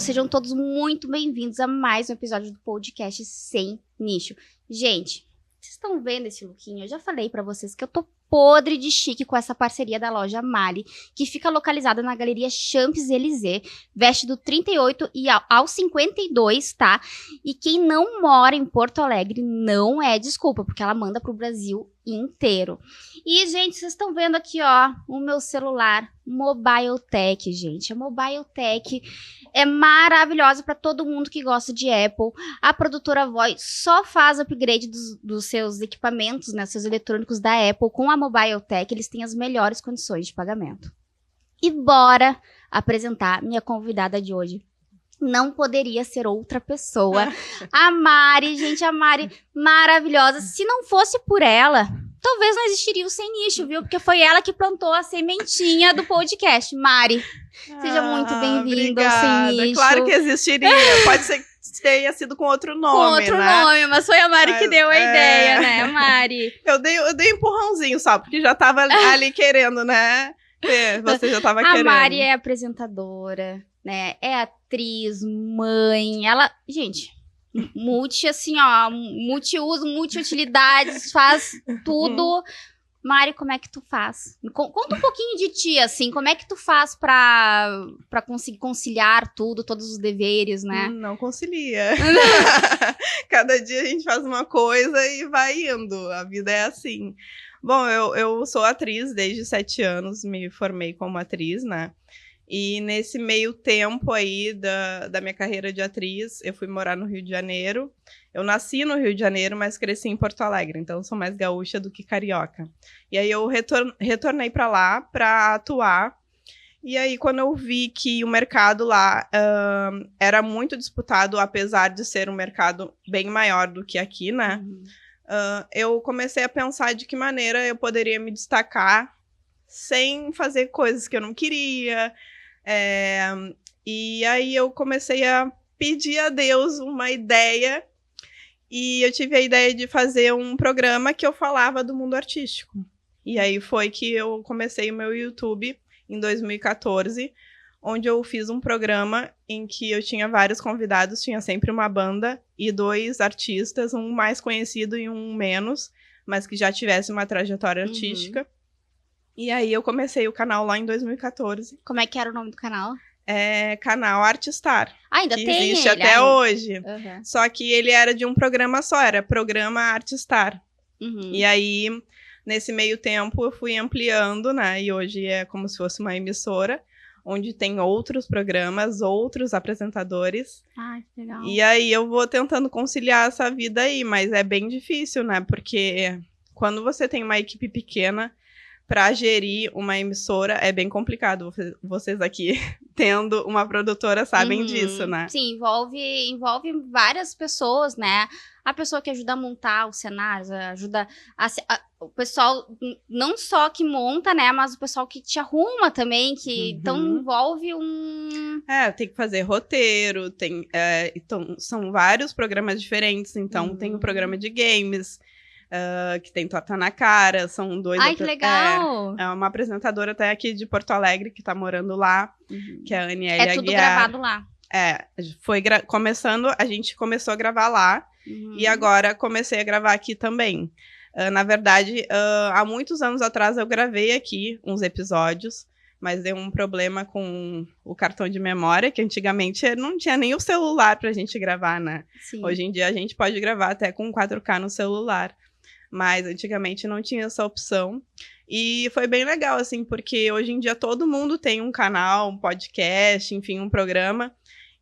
sejam todos muito bem-vindos a mais um episódio do podcast Sem Nicho. Gente, vocês estão vendo esse lookinho? Eu já falei pra vocês que eu tô podre de chique com essa parceria da loja Mali, que fica localizada na Galeria Champs-Élysées, veste do 38 e ao 52, tá? E quem não mora em Porto Alegre não é desculpa, porque ela manda pro Brasil inteiro. E, gente, vocês estão vendo aqui, ó, o meu celular Mobile Tech, gente. A Mobile Tech é maravilhosa para todo mundo que gosta de Apple. A produtora Voy só faz upgrade dos seus equipamentos, né, seus eletrônicos da Apple com a Mobile Tech. Eles têm as melhores condições de pagamento. E bora apresentar minha convidada de hoje. Não poderia ser outra pessoa. A Mari, gente, a Mari maravilhosa. Se não fosse por ela, talvez não existiria o Sem Nicho, viu? Porque foi ela que plantou a sementinha do podcast. Mari, seja muito bem-vinda ao Sem Nicho. Claro que existiria. Pode ser que tenha sido com outro nome, com outro nome, mas foi a Mari que deu a ideia, né, Mari? Eu dei um empurrãozinho só, porque já tava ali querendo, né? Você já tava querendo. A Mari é apresentadora, né? É atriz, mãe. Ela, gente, multiuso, multiutilidades, faz tudo. Mari, como é que tu faz? Conta um pouquinho de ti, assim, como é que tu faz pra conseguir conciliar tudo, todos os deveres, né? Não concilia. Cada dia a gente faz uma coisa e vai indo. A vida é assim. Bom, eu sou atriz desde 7 anos, me formei como atriz, né? E nesse meio tempo aí da minha carreira de atriz, eu fui morar no Rio de Janeiro. Eu nasci no Rio de Janeiro, mas cresci em Porto Alegre, então eu sou mais gaúcha do que carioca. E aí eu retornei para lá para atuar. E aí quando eu vi que o mercado lá era muito disputado, apesar de ser um mercado bem maior do que aqui, né? Eu comecei a pensar de que maneira eu poderia me destacar sem fazer coisas que eu não queria. E aí eu comecei a pedir a Deus uma ideia. E eu tive a ideia de fazer um programa que eu falava do mundo artístico. E aí foi que eu comecei o meu YouTube em 2014, onde eu fiz um programa em que eu tinha vários convidados, tinha sempre uma banda e 2 artistas, um mais conhecido e um menos, mas que já tivesse uma trajetória artística. E aí eu comecei o canal lá em 2014. Como é que era o nome do canal? Canal Artstar. Ainda que tem existe ele, até hoje. Uhum. Só que ele era de um programa só, era programa Artstar. E aí, nesse meio tempo, eu fui ampliando, né? E hoje é como se fosse uma emissora, onde tem outros programas, outros apresentadores. Ai, que legal. E aí eu vou tentando conciliar essa vida aí, mas é bem difícil, né? Porque quando você tem uma equipe pequena, para gerir uma emissora é bem complicado. Vocês aqui, tendo uma produtora, sabem disso, né? Sim, envolve várias pessoas, né? A pessoa que ajuda a montar os cenários, ajuda o pessoal, não só que monta, né? Mas o pessoal que te arruma também, que então envolve tem que fazer roteiro, então, são vários programas diferentes. Então, tem o programa de games, que tem Torta na Cara, são 2... Ai, que legal! É uma apresentadora até aqui de Porto Alegre, que tá morando lá, que é a Aniele Aguiar. É tudo gravado lá. Foi começando, a gente começou a gravar lá, e agora comecei a gravar aqui também. Na verdade, há muitos anos atrás eu gravei aqui uns episódios, mas deu um problema com o cartão de memória, que antigamente não tinha nem o celular pra gente gravar, né? Sim. Hoje em dia a gente pode gravar até com 4K no celular. Mas antigamente não tinha essa opção. E foi bem legal, assim, porque hoje em dia todo mundo tem um canal, um podcast, enfim, um programa.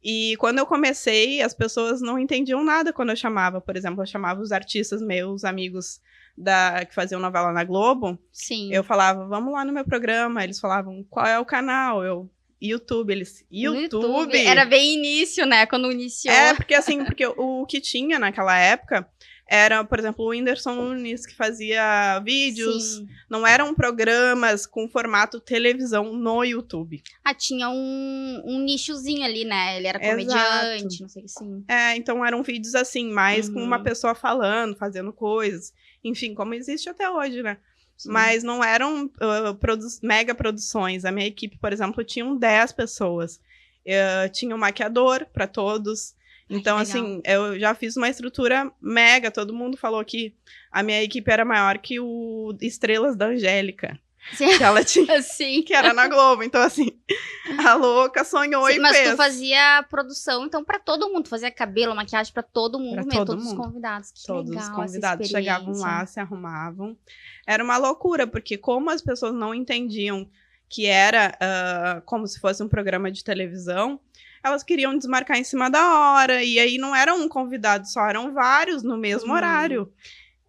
E quando eu comecei, as pessoas não entendiam nada quando eu chamava. Por exemplo, eu chamava os artistas meus, amigos que faziam novela na Globo. Sim. Eu falava, vamos lá no meu programa. Eles falavam, qual é o canal? YouTube, YouTube? Era bem início, né? Quando iniciou. Porque o que tinha naquela época era, por exemplo, o Whindersson Nunes, que fazia vídeos. Sim. Não eram programas com formato televisão no YouTube. Tinha um nichozinho ali, né? Ele era comediante, não sei o que, sim. Então eram vídeos assim, mais com uma pessoa falando, fazendo coisas. Enfim, como existe até hoje, né? Sim. Mas não eram mega produções. A minha equipe, por exemplo, tinha 10 pessoas. tinha um maquiador para todos. Então, assim, eu já fiz uma estrutura mega. Todo mundo falou que a minha equipe era maior que o Estrelas da Angélica. Sim. Que ela tinha, Sim. que era na Globo. Então, assim, a louca sonhou e mas fez. tu fazia produção, então, pra todo mundo. Tu fazia cabelo, maquiagem pra todo mundo Pra mesmo. todo Todos mundo. os convidados. Que Todos legal os essa convidados chegavam lá, se arrumavam. Era uma loucura, porque como as pessoas não entendiam que era como se fosse um programa de televisão, elas queriam desmarcar em cima da hora. E aí não era um convidado só, eram vários no mesmo horário.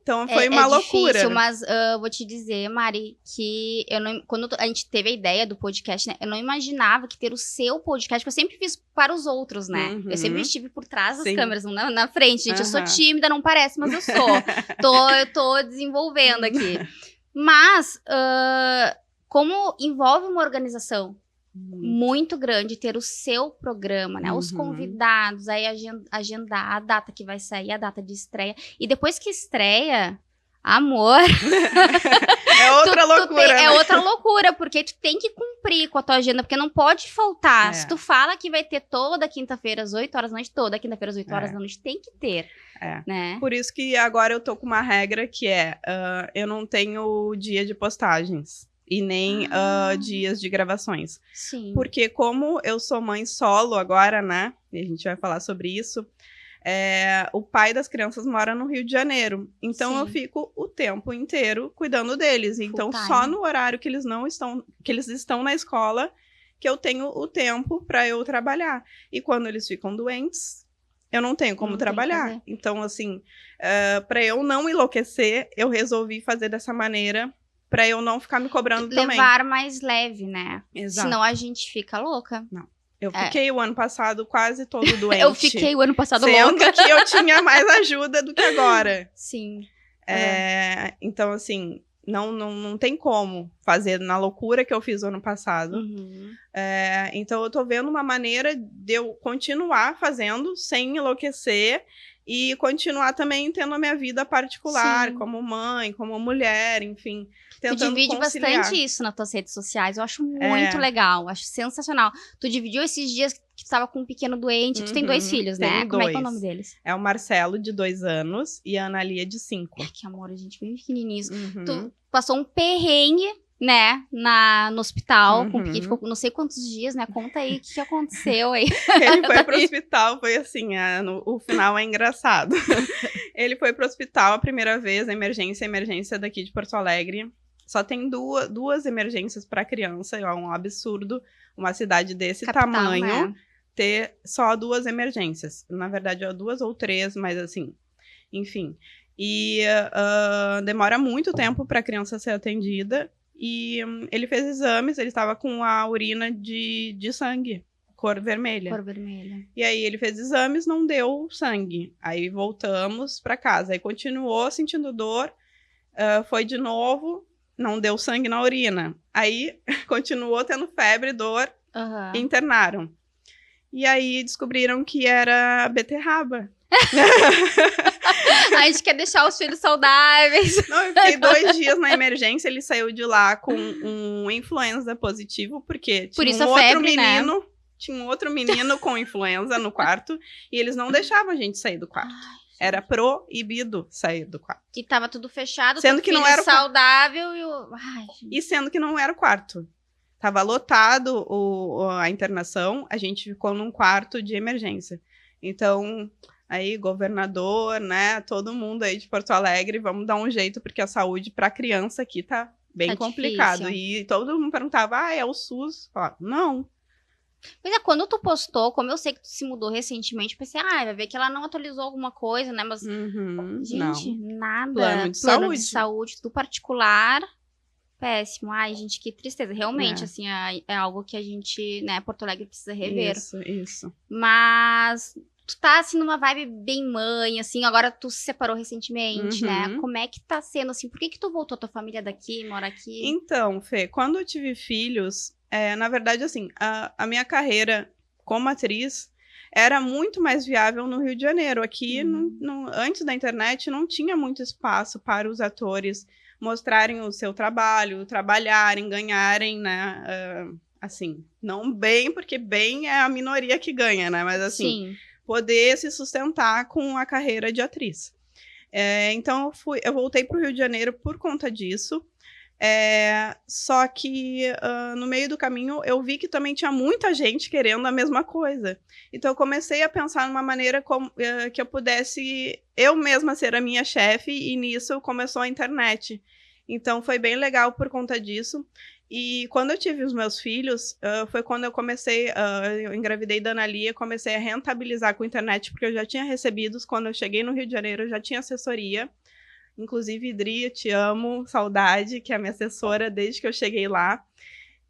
Então foi uma loucura. Difícil, mas vou te dizer, Mari, que quando a gente teve a ideia do podcast, né, eu não imatava que ter o seu podcast, que eu sempre fiz para os outros, né? Uhum. Eu sempre estive por trás das Sim. câmeras, não na frente. Gente, eu sou Uhum. tímida, não parece, mas eu sou. Eu tô desenvolvendo aqui. Mas, como envolve uma organização muito grande ter o seu programa, né? Os convidados, aí agendar a data que vai sair, a data de estreia. E depois que estreia, amor... É outra loucura, né? É outra loucura, porque tu tem que cumprir com a tua agenda, porque não pode faltar. É. Se tu fala que vai ter toda quinta-feira às 8 horas da noite, toda quinta-feira às 8 horas da noite, tem que ter. Né? Por isso que agora eu tô com uma regra que é, eu não tenho dia de postagens. E nem dias de gravações. Sim. Porque como eu sou mãe solo agora, né? E a gente vai falar sobre isso. O pai das crianças mora no Rio de Janeiro. Então, Sim. eu fico o tempo inteiro cuidando deles. Então, só no horário que eles estão na escola que eu tenho o tempo para eu trabalhar. E quando eles ficam doentes, eu não tenho como trabalhar. Então, assim, para eu não enlouquecer, eu resolvi fazer dessa maneira... Pra eu não ficar me cobrando também. Levar mais leve, né? Exato. Senão a gente fica louca. Não. Eu fiquei o ano passado quase todo doente. Eu fiquei o ano passado sendo louca. que eu tinha mais ajuda do que agora. Sim. Então, assim, não tem como fazer na loucura que eu fiz o ano passado. Então, eu tô vendo uma maneira de eu continuar fazendo sem enlouquecer e continuar também tendo a minha vida particular, como mãe, como mulher, enfim. Tu divide conciliar. bastante isso nas tuas redes sociais. Eu acho muito legal, acho sensacional. Tu dividiu esses dias que tu tava com um pequeno doente. Tu tem 2 filhos, né? Tenho Como 2. é que é o nome deles? É o Marcelo, de 2 anos, e a Ana Lia, de 5. Que amor, gente, bem pequenininhos. Tu passou um perrengue, né, no hospital, porque ficou não sei quantos dias, né? Conta aí o que aconteceu aí. Ele foi pro hospital, foi assim, o final é engraçado. Ele foi pro hospital a primeira vez, a emergência daqui de Porto Alegre. Só tem duas emergências para criança, é um absurdo uma cidade desse tamanho ter só 2 emergências. Na verdade, 2 ou 3, mas assim, enfim. E demora muito tempo para a criança ser atendida. E ele fez exames, ele estava com a urina de sangue, cor vermelha. Cor vermelha. E aí ele fez exames, não deu sangue. Aí voltamos para casa. Aí continuou sentindo dor, foi de novo, não deu sangue na urina. Aí continuou tendo febre, dor, e internaram. E aí descobriram que era beterraba. A gente quer deixar os filhos saudáveis. Não, eu fiquei 2 dias na emergência, ele saiu de lá com um influenza positivo, porque tinha tinha um outro menino com influenza no quarto, e eles não deixavam a gente sair do quarto. Era proibido sair do quarto. E tava tudo fechado, sendo que não era saudável e sendo que não era o quarto. Tava lotado a internação, a gente ficou num quarto de emergência. Então, aí, governador, né, todo mundo aí de Porto Alegre, vamos dar um jeito, porque a saúde para criança aqui tá bem complicado. Difícil. E todo mundo perguntava, é o SUS? Não. Pois é, quando tu postou, como eu sei que tu se mudou recentemente, eu pensei, vai ver que ela não atualizou alguma coisa, né? Mas, gente, nada. Plano de saúde, tudo particular, péssimo. Ai, gente, que tristeza. Realmente, assim, é algo que a gente, né, Porto Alegre precisa rever. Isso. Mas tu tá, assim, numa vibe bem mãe, assim, agora tu se separou recentemente, né? Como é que tá sendo, assim, por que tu voltou? Tua família daqui, mora aqui? Então, Fê, quando eu tive filhos, na verdade, assim, a minha carreira como atriz era muito mais viável no Rio de Janeiro. Aqui, antes da internet, não tinha muito espaço para os atores mostrarem o seu trabalho, trabalharem, ganharem, né, assim, não bem, porque bem é a minoria que ganha, né? Mas assim, Sim. poder se sustentar com a carreira de atriz. Então eu voltei para o Rio de Janeiro por conta disso. Só que no meio do caminho eu vi que também tinha muita gente querendo a mesma coisa. Então eu comecei a pensar numa maneira que eu pudesse eu mesma ser a minha chefe, e nisso começou a internet. Então foi bem legal por conta disso. E quando eu tive os meus filhos, foi quando eu comecei, eu engravidei da Ana Lia, comecei a rentabilizar com a internet, porque eu já tinha recebidos, quando eu cheguei no Rio de Janeiro, eu já tinha assessoria. Inclusive, Idri, eu te amo, saudade, que é a minha assessora desde que eu cheguei lá.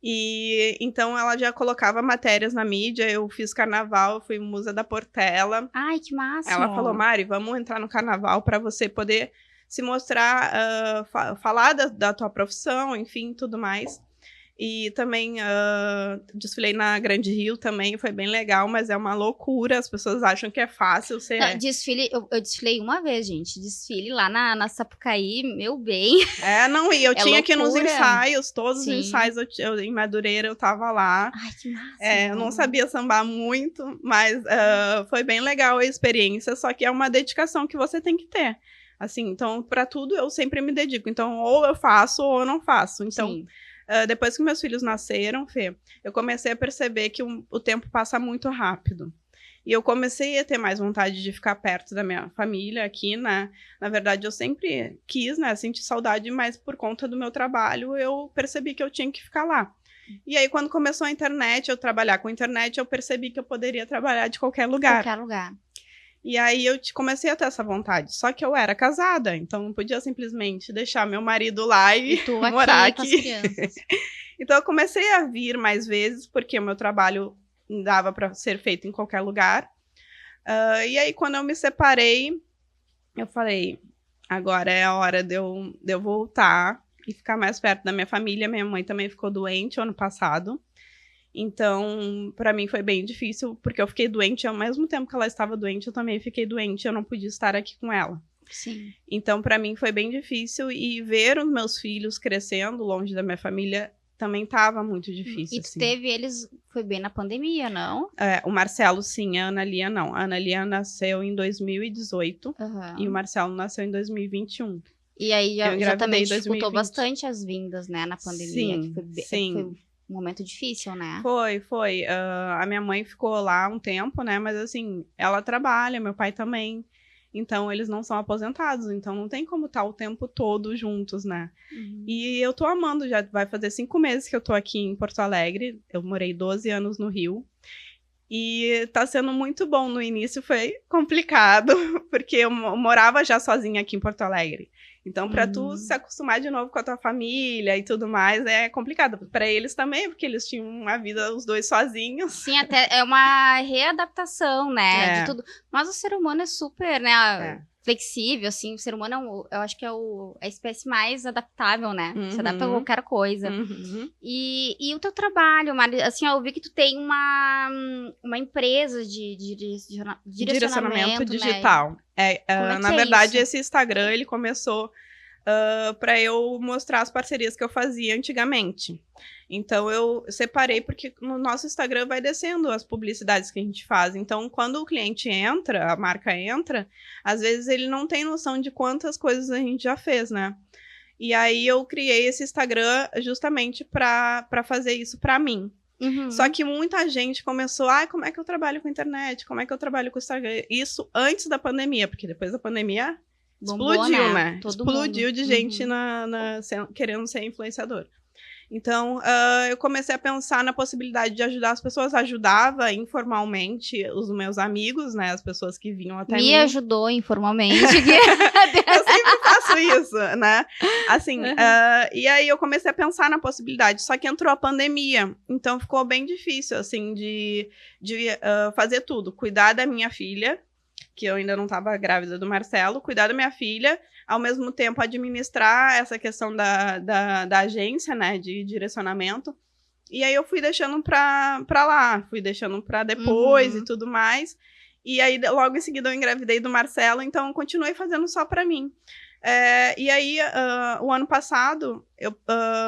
E então ela já colocava matérias na mídia, eu fiz carnaval, eu fui musa da Portela. Ai, que massa! Ela falou, Mari, vamos entrar no carnaval para você poder se mostrar, falar da tua profissão, enfim, tudo mais. E também desfilei na Grande Rio também, foi bem legal, mas é uma loucura, as pessoas acham que é fácil. Desfile, eu desfilei uma vez, gente, desfile lá na Sapucaí, meu bem. Não, e eu tinha que ir nos ensaios, todos Sim. os ensaios, em Madureira eu tava lá. Ai, que massa! Eu não sabia sambar muito, mas foi bem legal a experiência, só que é uma dedicação que você tem que ter. Assim, então, para tudo eu sempre me dedico. Então, ou eu faço ou eu não faço. Então, depois que meus filhos nasceram, Fê, eu comecei a perceber que o tempo passa muito rápido. E eu comecei a ter mais vontade de ficar perto da minha família aqui, né? Na verdade, eu sempre quis, né, sentir saudade, mas por conta do meu trabalho, eu percebi que eu tinha que ficar lá. E aí, quando começou a internet, eu trabalhar com internet, eu percebi que eu poderia trabalhar de qualquer lugar. Qualquer lugar. E aí eu comecei a ter essa vontade. Só que eu era casada, então não podia simplesmente deixar meu marido lá e morar aqui. Com as crianças. Então eu comecei a vir mais vezes, porque o meu trabalho dava para ser feito em qualquer lugar. E aí, quando eu me separei, eu falei, agora é a hora de eu voltar e ficar mais perto da minha família. Minha mãe também ficou doente ano passado. Então, para mim foi bem difícil, porque eu fiquei doente, ao mesmo tempo que ela estava doente, eu também fiquei doente, eu não podia estar aqui com ela. Sim. Então, para mim foi bem difícil, e ver os meus filhos crescendo longe da minha família também estava muito difícil. E tu teve eles, foi bem na pandemia, não? O Marcelo sim, a Ana Lia não. A Ana Lia nasceu em 2018 e o Marcelo nasceu em 2021. E aí já também dificultou 2020. Bastante as vindas, né, na pandemia. Sim. Foi um momento difícil, né? Foi. A minha mãe ficou lá um tempo, né? Mas assim, ela trabalha, meu pai também. Então, eles não são aposentados. Então, não tem como estar o tempo todo juntos, né? E eu tô amando. Já vai fazer 5 meses que eu tô aqui em Porto Alegre. Eu morei 12 anos no Rio. E tá sendo muito bom. No início foi complicado, porque eu morava já sozinha aqui em Porto Alegre. Então, para tu se acostumar de novo com a tua família e tudo mais, é complicado. Para eles também, porque eles tinham uma vida, os dois sozinhos. Sim, até é uma readaptação, né, de tudo. Mas o ser humano é super, né, flexível, assim. O ser humano, eu acho que é a espécie mais adaptável, né? Se adapta a qualquer coisa. E o teu trabalho, Mari, assim, eu vi que tu tem uma empresa de direcionamento digital. Na verdade, esse Instagram, ele começou para eu mostrar as parcerias que eu fazia antigamente. Então, eu separei, porque no nosso Instagram vai descendo as publicidades que a gente faz. Então, quando o cliente entra, a marca entra, às vezes ele não tem noção de quantas coisas a gente já fez, né? E aí, eu criei esse Instagram justamente para fazer isso para mim. Só que muita gente começou, como é que eu trabalho com internet? Como é que eu trabalho com Instagram? Isso antes da pandemia, porque depois da pandemia explodiu, né? Explodiu de gente querendo ser influenciador. Então, eu comecei a pensar na possibilidade de ajudar as pessoas. Ajudava informalmente os meus amigos, né? As pessoas que vinham até mim. Me ajudou informalmente. Eu sempre faço isso, né? Assim, e aí eu comecei a pensar na possibilidade. Só que entrou a pandemia. Então, ficou bem difícil, assim, de fazer tudo. Cuidar da minha filha, que eu ainda não estava grávida do Marcelo. Cuidar da minha filha. Ao mesmo tempo, administrar essa questão da agência, né, de direcionamento. E aí eu fui deixando pra lá, fui deixando pra depois e tudo mais. E aí, logo em seguida, eu engravidei do Marcelo, então eu continuei fazendo só pra mim. E aí, o ano passado,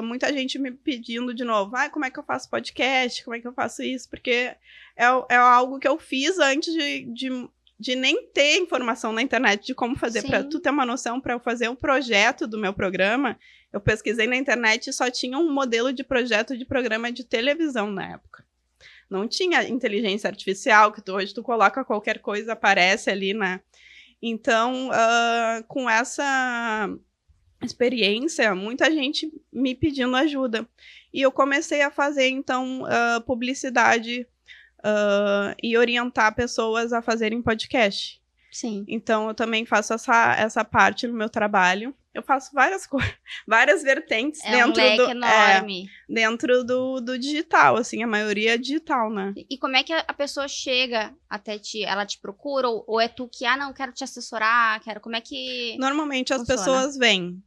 muita gente me pedindo de novo, como é que eu faço podcast? Como é que eu faço isso? Porque é algo que eu fiz antes de nem ter informação na internet de como fazer. Para tu ter uma noção, para eu fazer um projeto do meu programa, eu pesquisei na internet e só tinha um modelo de projeto de programa de televisão na época. Não tinha inteligência artificial, que hoje tu coloca qualquer coisa, aparece ali, né? Então, com essa experiência, muita gente me pedindo ajuda. E eu comecei a fazer, então, publicidade e orientar pessoas a fazerem podcast. Sim. Então, eu também faço essa parte no meu trabalho. Eu faço várias coisas, várias vertentes dentro enorme. Dentro do digital, assim, a maioria é digital, né? E como é que a pessoa chega até ti? Ela te procura? Ou é tu que, não, quero te assessorar, como é que Normalmente as funciona? pessoas vêm.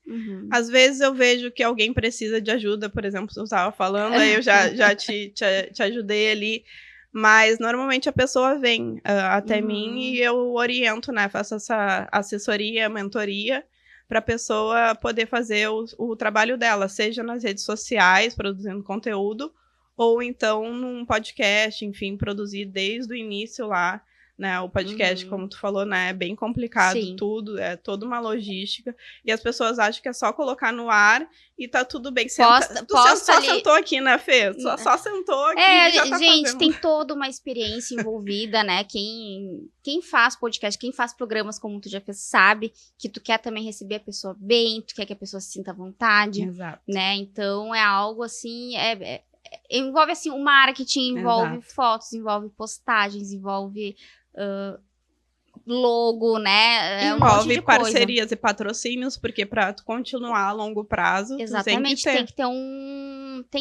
Uhum. Às vezes eu vejo que alguém precisa de ajuda, por exemplo, você estava falando, aí eu já te ajudei ali. Mas, normalmente, a pessoa vem até mim e eu oriento, né? Faço essa assessoria, mentoria, para a pessoa poder fazer o trabalho dela, seja nas redes sociais, produzindo conteúdo, ou então num podcast, enfim, produzir desde o início lá, né? O podcast, como tu falou, né? É bem complicado. Sim. Tudo, é toda uma logística. E as pessoas acham que é só colocar no ar e tá tudo bem. Tu só sentou aqui, né, Fê? Só sentou aqui e já tá gente, fazendo. Tem toda uma experiência envolvida, né? Quem faz podcast, quem faz programas como tu já fez, sabe que tu quer também receber a pessoa bem, tu quer que a pessoa se sinta à vontade. Exato. Né? Então, é algo assim... envolve, assim, o marketing, envolve fotos, envolve postagens, envolve... logo, né? Envolve parcerias e patrocínios, porque para tu continuar a longo prazo, exatamente, tem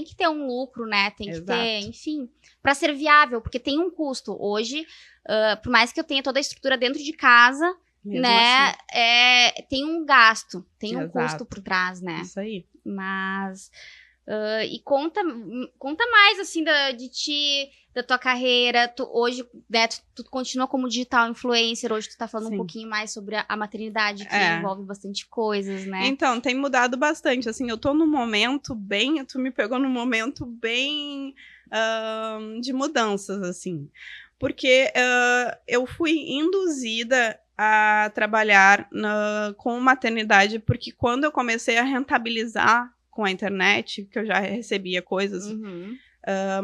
que ter um lucro, né? Tem que ter, enfim, para ser viável, porque tem um custo. Hoje, por mais que eu tenha toda a estrutura dentro de casa, mesmo né? Assim. Tem um gasto, tem um custo por trás, né? Isso aí. Mas e conta mais assim de ti, da tua carreira. Hoje, né, tu continua como digital influencer. Hoje tu tá falando um pouquinho mais sobre a maternidade, que envolve bastante coisas, né? Então, tem mudado bastante. Assim, eu tô num momento bem... Tu me pegou num momento bem de mudanças, assim. Porque eu fui induzida a trabalhar com maternidade, porque quando eu comecei a rentabilizar com a internet, que eu já recebia coisas...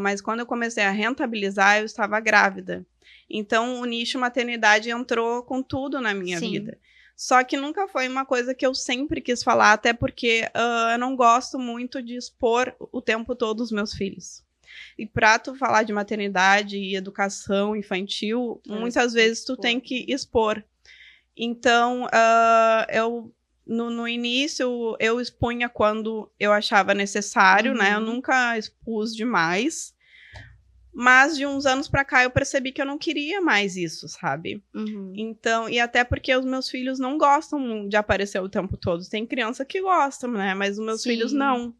mas quando eu comecei a rentabilizar, eu estava grávida. Então, o nicho maternidade entrou com tudo na minha vida. Só que nunca foi uma coisa que eu sempre quis falar, até porque eu não gosto muito de expor o tempo todo os meus filhos. E para tu falar de maternidade e educação infantil, muitas vezes tu tem que expor. Então, No início, eu expunha quando eu achava necessário, né? Eu nunca expus demais. Mas, de uns anos pra cá, eu percebi que eu não queria mais isso, sabe? Então, e até porque os meus filhos não gostam de aparecer o tempo todo. Tem criança que gosta, né? Mas os meus filhos não.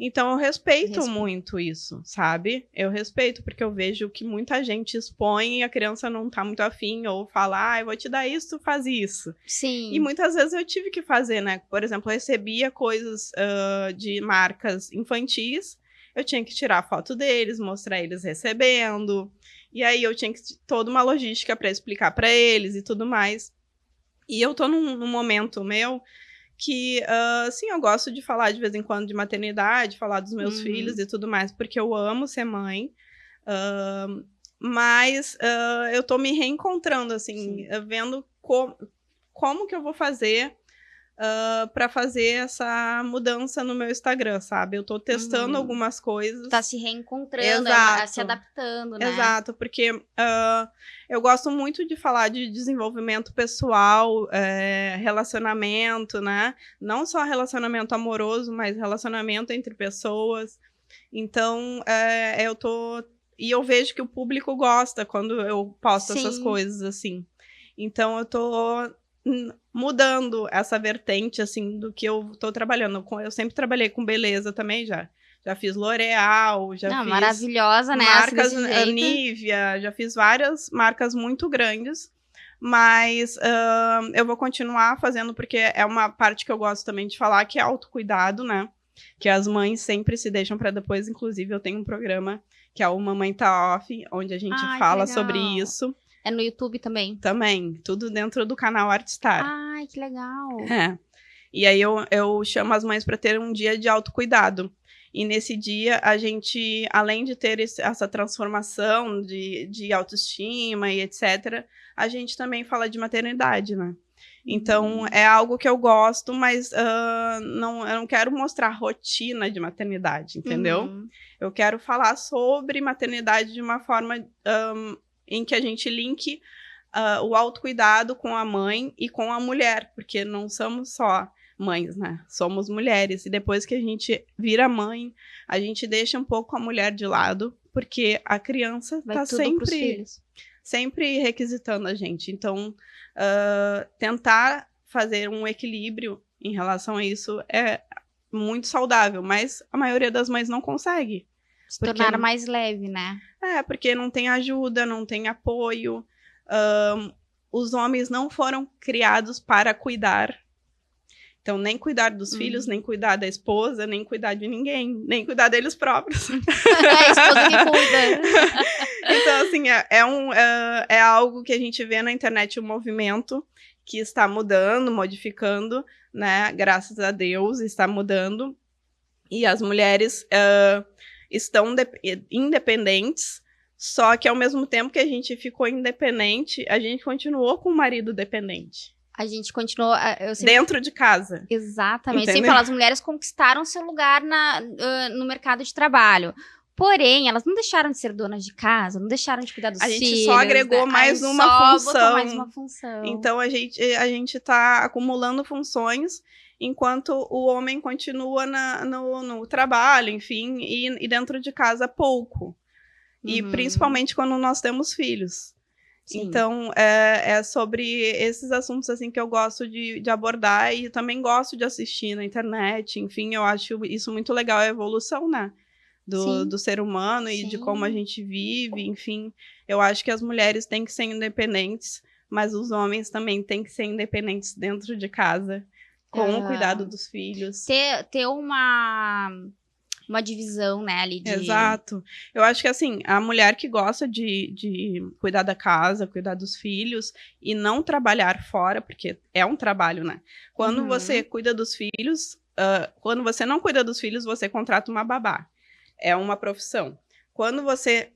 Então, eu respeito muito isso, sabe? Eu respeito, porque eu vejo que muita gente expõe e a criança não tá muito afim, ou fala, eu vou te dar isso, tu faz isso. Sim. E muitas vezes eu tive que fazer, né? Por exemplo, eu recebia coisas de marcas infantis, eu tinha que tirar foto deles, mostrar eles recebendo, e aí eu tinha toda uma logística para explicar para eles e tudo mais. E eu tô num momento meu... que, sim, eu gosto de falar de vez em quando de maternidade, falar dos meus filhos e tudo mais, porque eu amo ser mãe, mas eu tô me reencontrando, assim, vendo como que eu vou fazer para fazer essa mudança no meu Instagram, sabe? Eu tô testando algumas coisas. Tá se reencontrando, se adaptando, né? Exato, porque eu gosto muito de falar de desenvolvimento pessoal, relacionamento, né? Não só relacionamento amoroso, mas relacionamento entre pessoas. Então, e eu vejo que o público gosta quando eu posto essas coisas, assim. Então, eu tô mudando essa vertente, assim, do que eu tô trabalhando. Eu sempre trabalhei com beleza também, já fiz L'Oréal, fiz... maravilhosa, né? Marcas, Nivea, já fiz várias marcas muito grandes, Mas eu vou continuar fazendo, porque é uma parte que eu gosto também de falar, que é autocuidado, né? Que as mães sempre se deixam para depois. Inclusive, eu tenho um programa que é o Mamãe Tá Off, onde a gente fala sobre isso. É no YouTube também? Também, tudo dentro do canal Artstar. Ai, que legal. E aí eu chamo as mães para ter um dia de autocuidado. E nesse dia, a gente, além de ter essa transformação de autoestima e etc., a gente também fala de maternidade, né? Então, é algo que eu gosto, mas eu não quero mostrar rotina de maternidade, entendeu? Eu quero falar sobre maternidade de uma forma em que a gente linke o autocuidado com a mãe e com a mulher, porque não somos só mães, né? Somos mulheres. E depois que a gente vira mãe, a gente deixa um pouco a mulher de lado, porque a criança está sempre requisitando a gente. Então, tentar fazer um equilíbrio em relação a isso é muito saudável, mas a maioria das mães não consegue. Se tornar mais leve, né? Porque não tem ajuda, não tem apoio. Os homens não foram criados para cuidar. Então, nem cuidar dos filhos, nem cuidar da esposa, nem cuidar de ninguém, nem cuidar deles próprios. A esposa que cuida. Então, assim, é algo que a gente vê na internet, um movimento que está mudando, modificando, né? Graças a Deus, está mudando. E as mulheres estão independentes, só que ao mesmo tempo que a gente ficou independente, a gente continuou com o marido dependente. A gente continuou... Dentro de casa. Exatamente. Entendeu? Sempre falo, as mulheres conquistaram seu lugar no mercado de trabalho. Porém, elas não deixaram de ser donas de casa, não deixaram de cuidar dos filhos. A gente só agregou mais uma função. Botou mais uma função. Então, a gente tá acumulando funções, enquanto o homem continua no trabalho, enfim, e dentro de casa pouco. E principalmente quando nós temos filhos. Sim. Então, é sobre esses assuntos assim que eu gosto de abordar, e também gosto de assistir na internet. Enfim, eu acho isso muito legal, a evolução, né? Do ser humano e de como a gente vive. Enfim, eu acho que as mulheres têm que ser independentes, mas os homens também têm que ser independentes dentro de casa, com o cuidado dos filhos. Ter uma divisão, né, ali de... Exato. Eu acho que, assim, a mulher que gosta de cuidar da casa, cuidar dos filhos e não trabalhar fora, porque é um trabalho, né? Quando você cuida dos filhos, quando você não cuida dos filhos, você contrata uma babá. É uma profissão. Quando você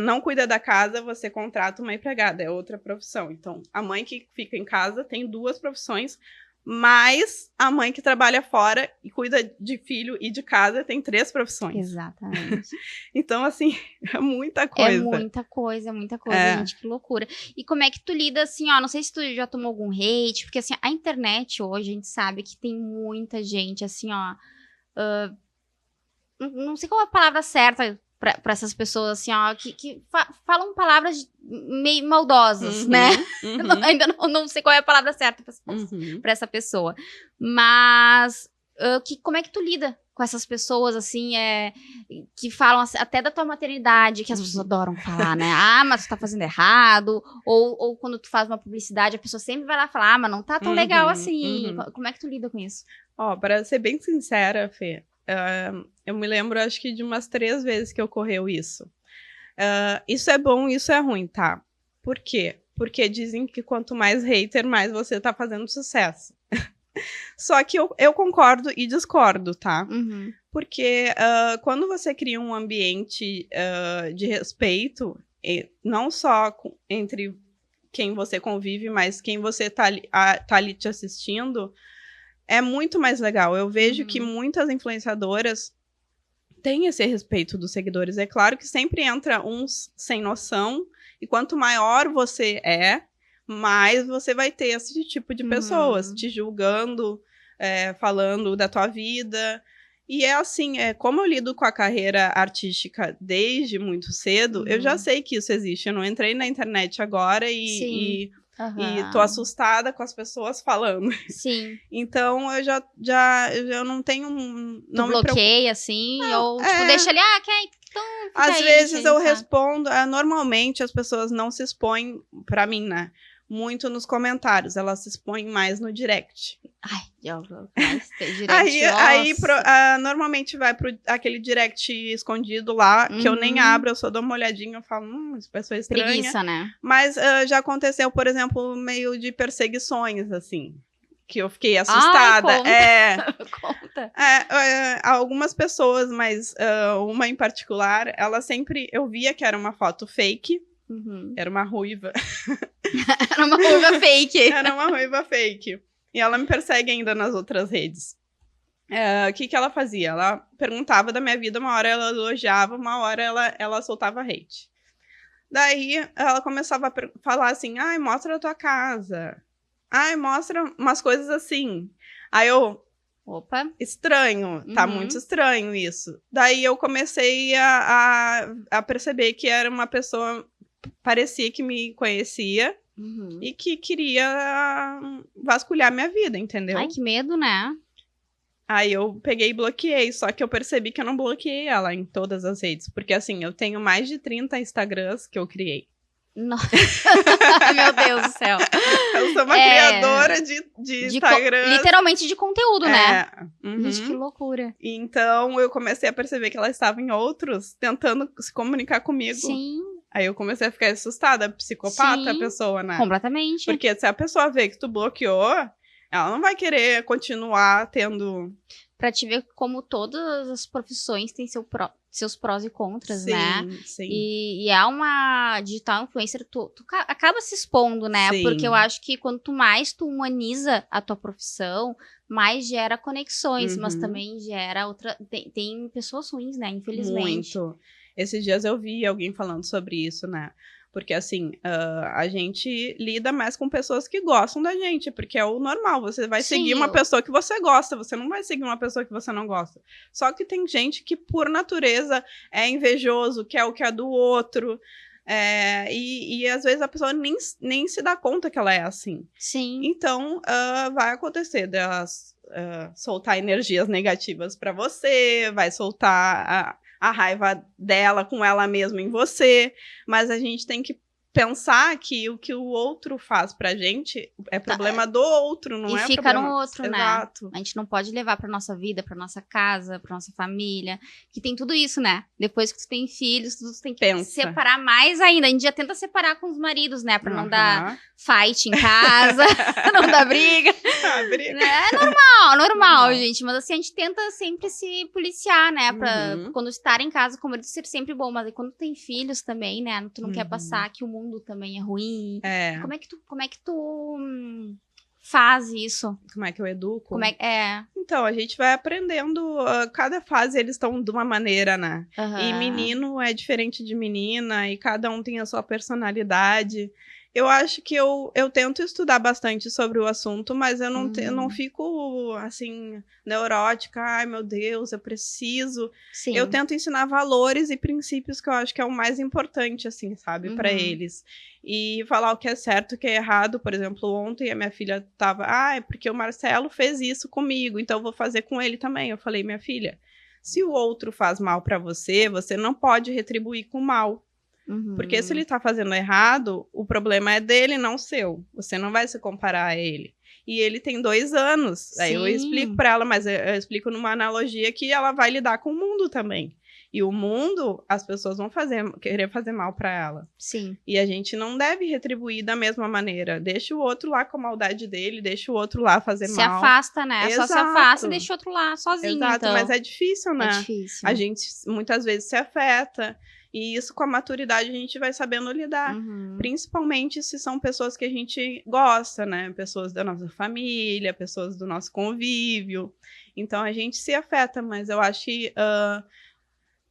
não cuida da casa, você contrata uma empregada. É outra profissão. Então, a mãe que fica em casa tem 2 profissões, mas a mãe que trabalha fora e cuida de filho e de casa tem 3 profissões. Exatamente. Então, assim, é muita coisa. É muita coisa, gente, que loucura. E como é que tu lida, assim, ó, não sei se tu já tomou algum hate, porque, assim, a internet hoje, a gente sabe que tem muita gente, assim, ó, não sei qual é a palavra certa pra essas pessoas, assim, ó, que falam palavras meio maldosas, né? Ainda não sei qual é a palavra certa pra essa pessoa. Mas, como é que tu lida com essas pessoas, assim, que falam assim, até da tua maternidade, que as pessoas adoram falar, né? Mas tu tá fazendo errado. Ou quando tu faz uma publicidade, a pessoa sempre vai lá falar, mas não tá tão legal assim. Como é que tu lida com isso? Para ser bem sincera, Fê, eu me lembro, acho que de umas 3 vezes que ocorreu isso. Isso é bom, isso é ruim, tá? Por quê? Porque dizem que quanto mais hater, mais você tá fazendo sucesso. Só que eu concordo e discordo, tá? Porque quando você cria um ambiente de respeito, não só entre quem você convive, mas quem você tá ali te assistindo, é muito mais legal. Eu vejo que muitas influenciadoras têm esse respeito dos seguidores. É claro que sempre entra uns sem noção, e quanto maior você mais você vai ter esse tipo de pessoas te julgando, falando da tua vida. E é assim, como eu lido com a carreira artística desde muito cedo, eu já sei que isso existe. Eu não entrei na internet agora e tô assustada com as pessoas falando. Sim. Então, eu não tenho... Tu bloqueia, assim? Ou, tipo, deixa ali, então às vezes eu respondo... normalmente, as pessoas não se expõem pra mim, né? muito nos comentários, ela se expõe mais no direct. Ai, direct, Normalmente vai pro aquele direct escondido lá, que eu nem abro, eu só dou uma olhadinha, eu falo, essa pessoa é estranha. Preguiça, né? Mas já aconteceu, por exemplo, meio de perseguições, assim, que eu fiquei assustada. Conta. Algumas pessoas, mas uma em particular, eu via que era uma foto fake, era uma ruiva. Era uma ruiva fake. Era uma ruiva fake. E ela me persegue ainda nas outras redes. O que ela fazia? Ela perguntava da minha vida, uma hora ela elogiava, uma hora ela soltava hate. Daí ela começava a falar assim, ai, mostra a tua casa. Ai, mostra umas coisas assim. Aí opa, estranho, tá muito estranho isso. Daí eu comecei a perceber que era uma pessoa, parecia que me conhecia e que queria vasculhar minha vida, entendeu? Ai, que medo, né? Aí eu peguei e bloqueei, só que eu percebi que eu não bloqueei ela em todas as redes, porque assim, eu tenho mais de 30 Instagrams que eu criei. Nossa. Meu Deus do céu. Eu sou uma criadora de Instagram. Literalmente de conteúdo, né? Gente, que loucura. Então, eu comecei a perceber que ela estava em outros, tentando se comunicar comigo. Sim. Aí eu comecei a ficar assustada, psicopata a pessoa, né? Completamente. Porque se a pessoa vê que tu bloqueou, ela não vai querer continuar tendo... Pra te ver como todas as profissões têm seus prós e contras, né? Sim. E é uma digital influencer, tu acaba se expondo, né? Sim. Porque eu acho que quanto mais tu humaniza a tua profissão, mais gera conexões, mas também gera outra... Tem pessoas ruins, né? Infelizmente. Muito. Esses dias eu vi alguém falando sobre isso, né? Porque, assim, a gente lida mais com pessoas que gostam da gente, porque é o normal. Você vai seguir uma pessoa que você gosta, você não vai seguir uma pessoa que você não gosta. Só que tem gente que, por natureza, é invejoso, quer o que é do outro. E às vezes a pessoa nem se dá conta que ela é assim. Sim. Então, vai acontecer delas soltar energias negativas pra você, vai soltar a raiva dela com ela mesma em você, mas a gente tem que pensar que o que o outro faz pra gente é problema do outro, não é problema... E fica no outro, né? Exato. A gente não pode levar pra nossa vida, pra nossa casa, pra nossa família, que tem tudo isso, né? Depois que tu tem filhos, tu tem que separar mais ainda. A gente já tenta separar com os maridos, né? Pra não dar fight em casa, não dar briga. É normal, gente. Mas assim, a gente tenta sempre se policiar, né? Pra quando estar em casa com o marido ser sempre bom. Mas aí, quando tem filhos também, né? Tu não quer passar que o mundo também é ruim. Como é que tu faz isso? Como é que eu educo? Então, a gente vai aprendendo. Cada fase eles estão de uma maneira, né? E menino é diferente de menina, e cada um tem a sua personalidade. Eu acho que eu tento estudar bastante sobre o assunto, mas eu não fico, assim, neurótica. Ai, meu Deus, eu preciso. Sim. Eu tento ensinar valores e princípios que eu acho que é o mais importante, assim, sabe? Pra eles. E falar o que é certo, o que é errado. Por exemplo, ontem a minha filha tava... é porque o Marcelo fez isso comigo, então eu vou fazer com ele também. Eu falei, minha filha, se o outro faz mal pra você, você não pode retribuir com mal. Porque se ele tá fazendo errado, o problema é dele, não seu. Você não vai se comparar a ele. E ele tem 2 anos. Sim. Aí eu explico pra ela, mas eu explico numa analogia que ela vai lidar com o mundo também. E o mundo, as pessoas vão querer fazer mal pra ela. Sim. E a gente não deve retribuir da mesma maneira. Deixa o outro lá com a maldade dele, deixa o outro lá fazer mal. Se afasta, né? Exato. Só se afasta e deixa o outro lá sozinho. Exato, então. Mas é difícil, né? É difícil. A gente muitas vezes se afeta. E isso, com a maturidade, a gente vai sabendo lidar. Principalmente se são pessoas que a gente gosta, né? Pessoas da nossa família, pessoas do nosso convívio. Então, a gente se afeta, mas eu acho que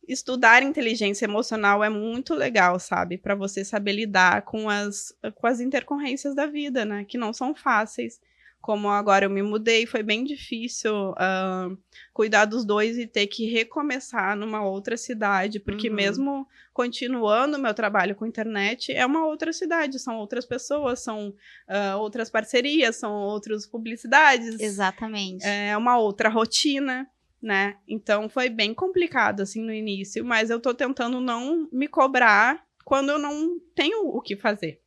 estudar inteligência emocional é muito legal, sabe? Para você saber lidar com as intercorrências da vida, né? Que não são fáceis. Como agora eu me mudei, foi bem difícil cuidar dos 2 e ter que recomeçar numa outra cidade, porque mesmo continuando o meu trabalho com internet, é uma outra cidade, são outras pessoas, são outras parcerias, são outras publicidades. Exatamente. É uma outra rotina, né? Então foi bem complicado, assim, no início, mas eu tô tentando não me cobrar quando eu não tenho o que fazer.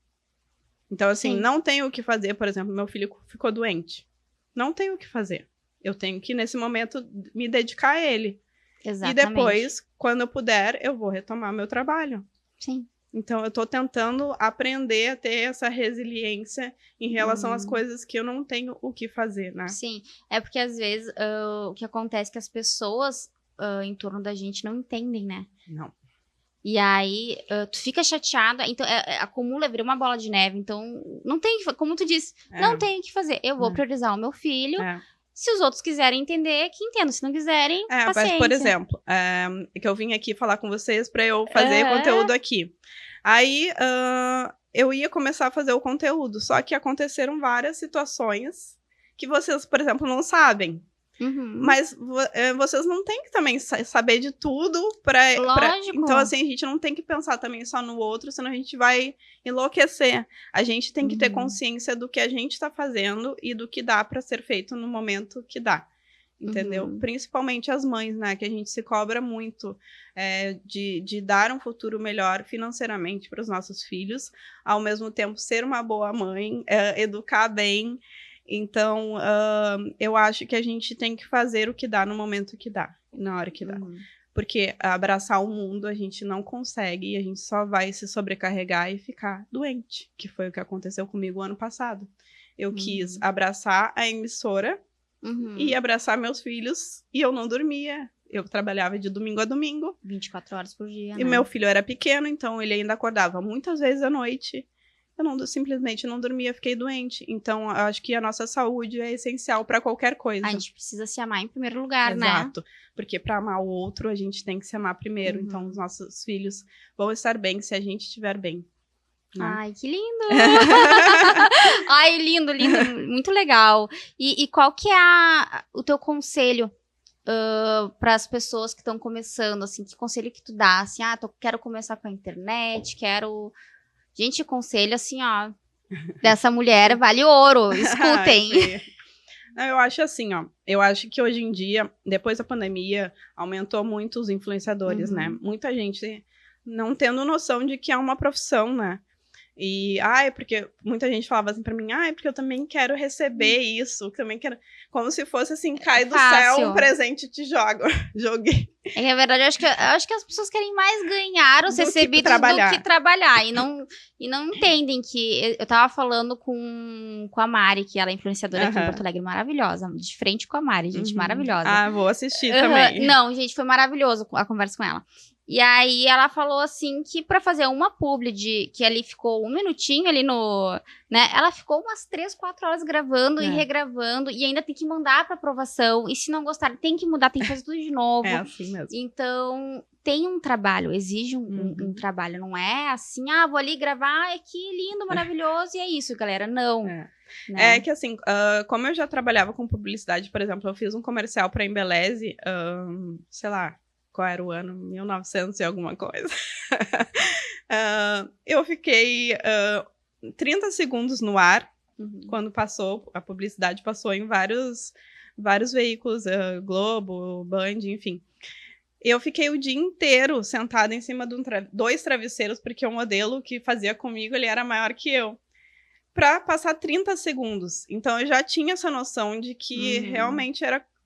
Então, assim, Sim. não tenho o que fazer. Por exemplo, meu filho ficou doente. Não tenho o que fazer. Eu tenho que, nesse momento, me dedicar a ele. Exatamente. E depois, quando eu puder, eu vou retomar meu trabalho. Sim. Então, eu tô tentando aprender a ter essa resiliência em relação às coisas que eu não tenho o que fazer, né? Sim, é porque às vezes o que acontece é que as pessoas em torno da gente não entendem, né? Não. E aí tu fica chateada, então acumula, vira uma bola de neve, então não tem, como tu disse, não tem o que fazer. Eu vou priorizar o meu filho. Se os outros quiserem entender, que entendam. Se não quiserem, paciência. Mas, por exemplo, que eu vim aqui falar com vocês para eu fazer conteúdo aqui. Aí, eu ia começar a fazer o conteúdo, só que aconteceram várias situações que vocês, por exemplo, não sabem. Mas vocês não têm que também saber de tudo Lógico. Então, assim, a gente não tem que pensar também só no outro, senão a gente vai enlouquecer. A gente tem que ter consciência do que a gente está fazendo e do que dá para ser feito no momento que dá. Entendeu? Principalmente as mães, né? Que a gente se cobra muito de dar um futuro melhor financeiramente para os nossos filhos, ao mesmo tempo ser uma boa mãe, educar bem. Então, eu acho que a gente tem que fazer o que dá no momento que dá, na hora que dá. Porque abraçar o mundo a gente não consegue e a gente só vai se sobrecarregar e ficar doente, que foi o que aconteceu comigo ano passado. Eu quis abraçar a emissora e abraçar meus filhos e eu não dormia. Eu trabalhava de domingo a domingo. 24 horas por dia, E meu filho era pequeno, então ele ainda acordava muitas vezes à noite. Eu simplesmente não dormia, fiquei doente. Então, eu acho que a nossa saúde é essencial para qualquer coisa. A gente precisa se amar em primeiro lugar, né? Exato. Porque para amar o outro, a gente tem que se amar primeiro. Então, os nossos filhos vão estar bem se a gente estiver bem. Né? Ai, que lindo! Ai, lindo, lindo. Muito legal. E qual que é o teu conselho para as pessoas que estão começando, assim? Que conselho que tu dá? Assim, quero começar com a internet, quero... Gente, conselho assim, ó, dessa mulher vale ouro, escutem. Eu acho assim, ó, eu acho que hoje em dia, depois da pandemia, aumentou muito os influenciadores, né? Muita gente não tendo noção de que é uma profissão, né? E, porque muita gente falava assim pra mim, porque eu também quero receber isso, também quero, como se fosse assim, cai do céu um presente e te joguei. É que, na verdade, eu acho que as pessoas querem mais ganhar os recebidos do que trabalhar, e não entendem que, eu tava falando com a Mari, que ela é influenciadora aqui em Porto Alegre, maravilhosa, de frente com a Mari, gente, maravilhosa. Vou assistir também. Não, gente, foi maravilhoso a conversa com ela. E aí ela falou assim que pra fazer uma publi que ali ficou um minutinho ali no... né? Ela ficou umas 3, 4 horas gravando e regravando e ainda tem que mandar pra aprovação. E se não gostar, tem que mudar, tem que fazer tudo de novo. É assim mesmo. Então, tem um trabalho, exige um trabalho. Não é assim, vou ali gravar, que lindo, maravilhoso, e é isso, galera. Não. Né? É que assim, como eu já trabalhava com publicidade, por exemplo, eu fiz um comercial pra Embeleze, sei lá, qual era o ano? 1900 e alguma coisa. Eu fiquei 30 segundos no ar, quando passou, a publicidade passou em vários veículos, Globo, Band, enfim. Eu fiquei o dia inteiro sentada em cima de dois travesseiros, porque o modelo que fazia comigo, ele era maior que eu, para passar 30 segundos. Então, eu já tinha essa noção de que realmente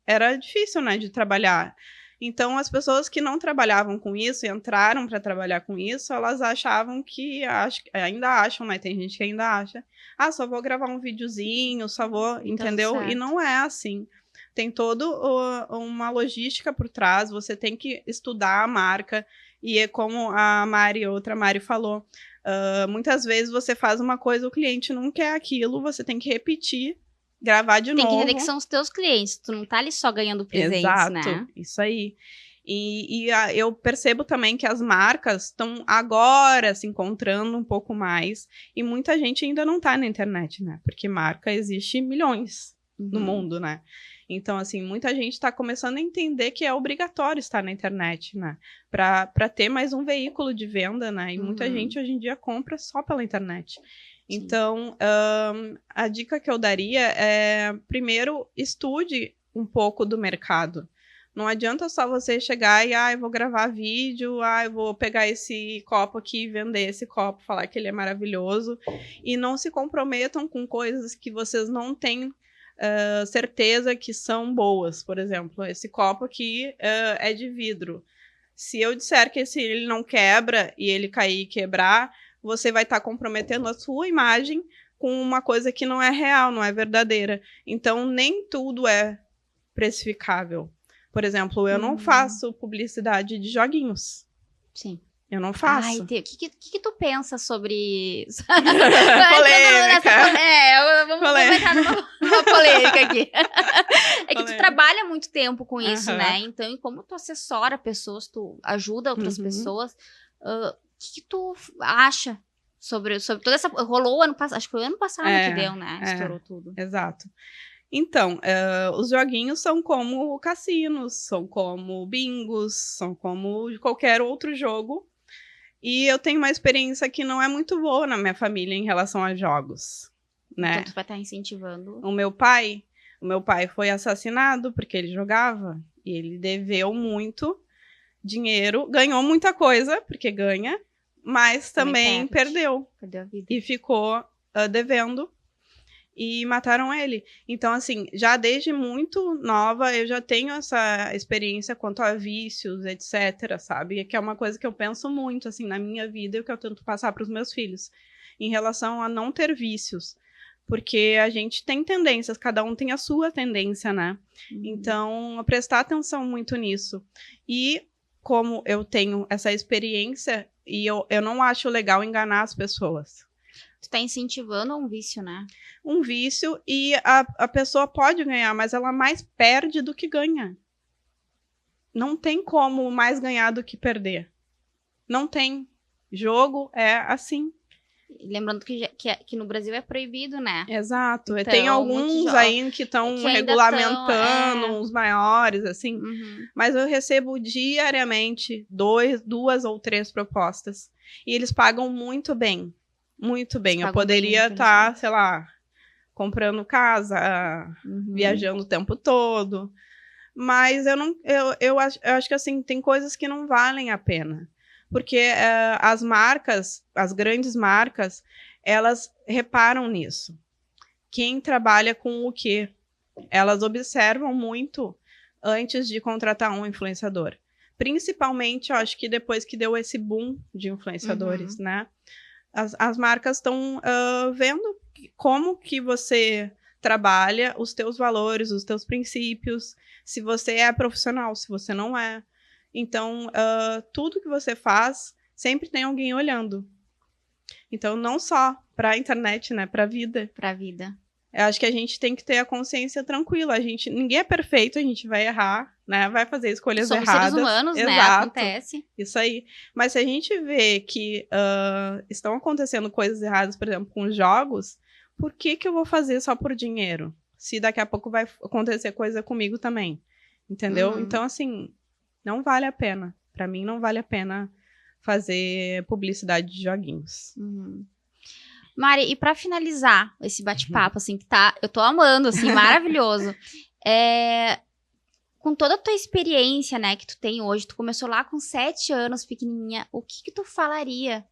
era difícil, né, de trabalhar. Então, as pessoas que não trabalhavam com isso, entraram para trabalhar com isso, elas achavam que, ainda acham, né? Tem gente que ainda acha, só vou gravar um videozinho, só vou, entendeu? Certo. E não é assim. Tem toda uma logística por trás, você tem que estudar a marca, e é como a Mari, outra Mari falou, muitas vezes você faz uma coisa, o cliente não quer aquilo, você tem que repetir, gravar de novo. Tem que entender que são os teus clientes, tu não tá ali só ganhando presentes, exato, né? Isso aí. E eu percebo também que as marcas estão agora se encontrando um pouco mais, e muita gente ainda não tá na internet, né? Porque marca existe milhões no mundo, né? Então, assim, muita gente está começando a entender que é obrigatório estar na internet, né? Para ter mais um veículo de venda, né? E muita gente hoje em dia compra só pela internet. Então, a dica que eu daria é, primeiro, estude um pouco do mercado. Não adianta só você chegar e, eu vou gravar vídeo, eu vou pegar esse copo aqui e vender esse copo, falar que ele é maravilhoso. E não se comprometam com coisas que vocês não têm certeza que são boas. Por exemplo, esse copo aqui é de vidro. Se eu disser que ele não quebra e ele cair e quebrar, você vai estar comprometendo a sua imagem com uma coisa que não é real, não é verdadeira. Então, nem tudo é precificável. Por exemplo, eu não faço publicidade de joguinhos. Sim. Eu não faço. Ai, o que tu pensa sobre... Polêmica. Vamos entrar numa polêmica aqui. É que tu trabalha muito tempo com isso, né? Então, como tu assessora pessoas, tu ajuda outras pessoas, o que tu acha sobre toda essa... Rolou ano passado, acho que foi ano passado que deu, né? Estourou tudo. Exato. Então, os joguinhos são como cassinos, são como bingos, são como qualquer outro jogo. E eu tenho uma experiência que não é muito boa na minha família em relação a jogos, né? Então tu vai estar incentivando. O meu pai foi assassinado porque ele jogava e ele deveu muito dinheiro, ganhou muita coisa, porque ganha, mas também perdeu a vida. E ficou devendo. E mataram ele. Então, assim, já desde muito nova, eu já tenho essa experiência quanto a vícios, etc, sabe? Que é uma coisa que eu penso muito, assim, na minha vida e que eu tento passar para os meus filhos. Em relação a não ter vícios. Porque a gente tem tendências, cada um tem a sua tendência, né? Então, prestar atenção muito nisso. E como eu tenho essa experiência, e eu não acho legal enganar as pessoas. Tu tá incentivando um vício, né? Um vício, e a pessoa pode ganhar, mas ela mais perde do que ganha. Não tem como mais ganhar do que perder. Não tem. Jogo é assim. Lembrando que no Brasil é proibido, né? Exato. Então, tem alguns aí que estão regulamentando, uns maiores, assim. Mas eu recebo diariamente 2 ou 3 propostas. E eles pagam muito bem. Muito bem. Eu poderia estar, sei lá, comprando casa, viajando o tempo todo. Mas eu acho que assim, tem coisas que não valem a pena. Porque as marcas, as grandes marcas, elas reparam nisso. Quem trabalha com o quê? Elas observam muito antes de contratar um influenciador. Principalmente, eu acho que depois que deu esse boom de influenciadores, né? As marcas estão vendo como que você trabalha, os teus valores, os teus princípios, se você é profissional, se você não é. Então, tudo que você faz, sempre tem alguém olhando. Então, não só para a internet, né? Para a vida. Para a vida. Eu acho que a gente tem que ter a consciência tranquila. Ninguém é perfeito, a gente vai errar, né? Vai fazer escolhas erradas. Somos seres humanos, Exato. né? Acontece. Isso aí. Mas se a gente vê que estão acontecendo coisas erradas, por exemplo, com jogos, por que eu vou fazer só por dinheiro? Se daqui a pouco vai acontecer coisa comigo também. Entendeu? Então, assim, não vale a pena. Para mim, não vale a pena fazer publicidade de joguinhos. Mari, e para finalizar esse bate-papo, assim, que eu tô amando, assim, maravilhoso. Com toda a tua experiência, né, que tu tem hoje, tu começou lá com 7 anos, pequenininha, o que tu falaria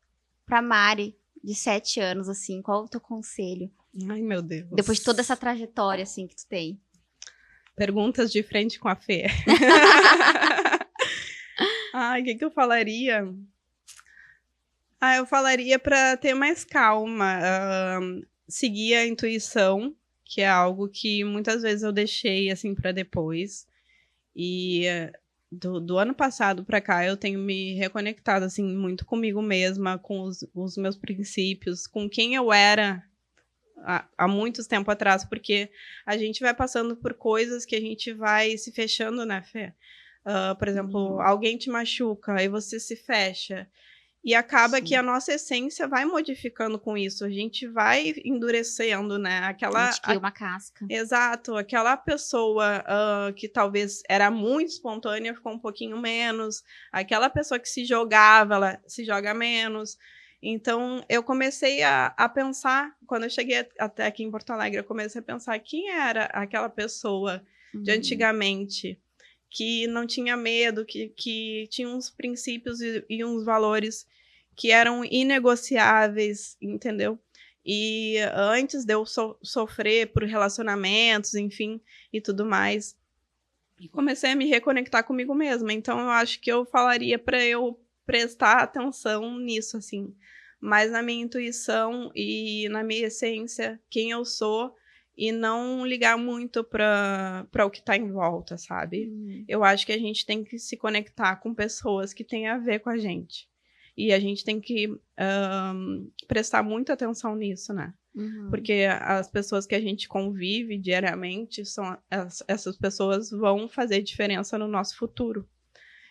pra Mari de 7 anos, assim? Qual o teu conselho? Ai, meu Deus. Depois de toda essa trajetória, assim, que tu tem. Perguntas de frente com a Fê. Ai, o que eu falaria? Eu falaria para ter mais calma, seguir a intuição, que é algo que muitas vezes eu deixei assim para depois. E do ano passado para cá eu tenho me reconectado assim muito comigo mesma, com os meus princípios, com quem eu era há muitos tempo atrás, porque a gente vai passando por coisas que a gente vai se fechando, né, Fê? Por exemplo, alguém te machuca, aí você se fecha. E acaba que a nossa essência vai modificando com isso. A gente vai endurecendo, né? A gente cria uma casca. Exato. Aquela pessoa que talvez era muito espontânea ficou um pouquinho menos. Aquela pessoa que se jogava, ela se joga menos. Então, eu comecei a pensar, quando eu cheguei até aqui em Porto Alegre, eu comecei a pensar quem era aquela pessoa de antigamente que não tinha medo, que tinha uns princípios e uns valores que eram inegociáveis, entendeu? E antes de eu sofrer por relacionamentos, enfim, e tudo mais, comecei a me reconectar comigo mesma. Então, eu acho que eu falaria para eu prestar atenção nisso, assim, mais na minha intuição e na minha essência, quem eu sou, e não ligar muito para o que está em volta, sabe? Eu acho que a gente tem que se conectar com pessoas que têm a ver com a gente. E a gente tem que prestar muita atenção nisso, né? Porque as pessoas que a gente convive diariamente, essas pessoas vão fazer diferença no nosso futuro.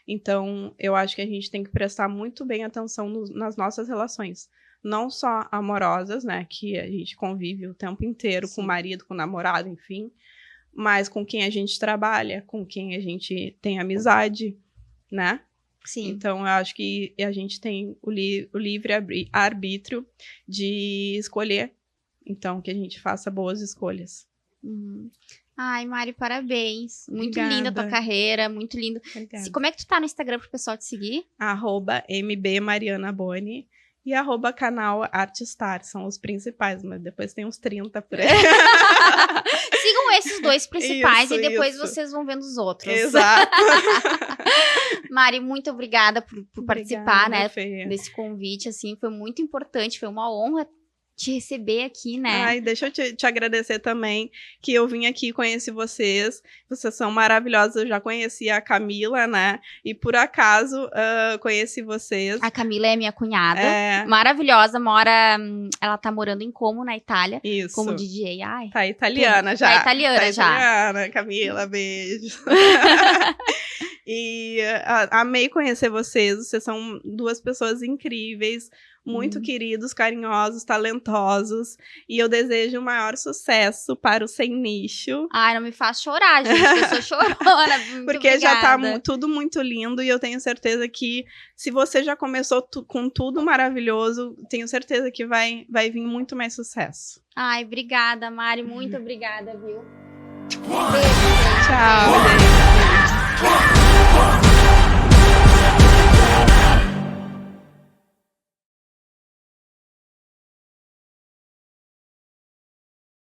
Então, eu acho que a gente tem que prestar muito bem atenção nas nossas relações. Não só amorosas, né? Que a gente convive o tempo inteiro, sim, com o marido, com o namorado, enfim. Mas com quem a gente trabalha, com quem a gente tem amizade, né? Sim. Então, eu acho que a gente tem o livre-arbítrio de escolher. Então, que a gente faça boas escolhas. Ai, Mari, parabéns. Muito Obrigada. linda a tua carreira, muito lindo. Como é que tu tá no Instagram pro pessoal te seguir? @mbmarianaboni e @canal Artstar. São os principais, mas depois tem uns 30 por aí. Sigam esses 2 principais Isso, e depois isso. vocês vão vendo os outros. Exato. Mari, muito obrigada por participar, né, Fê. desse convite, assim, foi muito importante, foi uma honra te receber aqui, né? Ai, deixa eu te agradecer também, que eu vim aqui e conheci vocês são maravilhosos, eu já conheci a Camila, né, e por acaso conheci vocês. A Camila é minha cunhada, maravilhosa, ela tá morando em Como, na Itália, isso, como DJ, ai. Tá italiana já. Tá italiana já. Italiana, Camila, beijo. E amei conhecer vocês são 2 pessoas incríveis, muito queridos, carinhosos, talentosos, e eu desejo o maior sucesso para o Sem Nicho. Ai, não me faz chorar, gente, eu sou chorona. Porque obrigada. Já tá tudo muito lindo, e eu tenho certeza que se você já começou com tudo maravilhoso, tenho certeza que vai vir muito mais sucesso. Ai, obrigada, Mari, muito obrigada, viu? Tchau.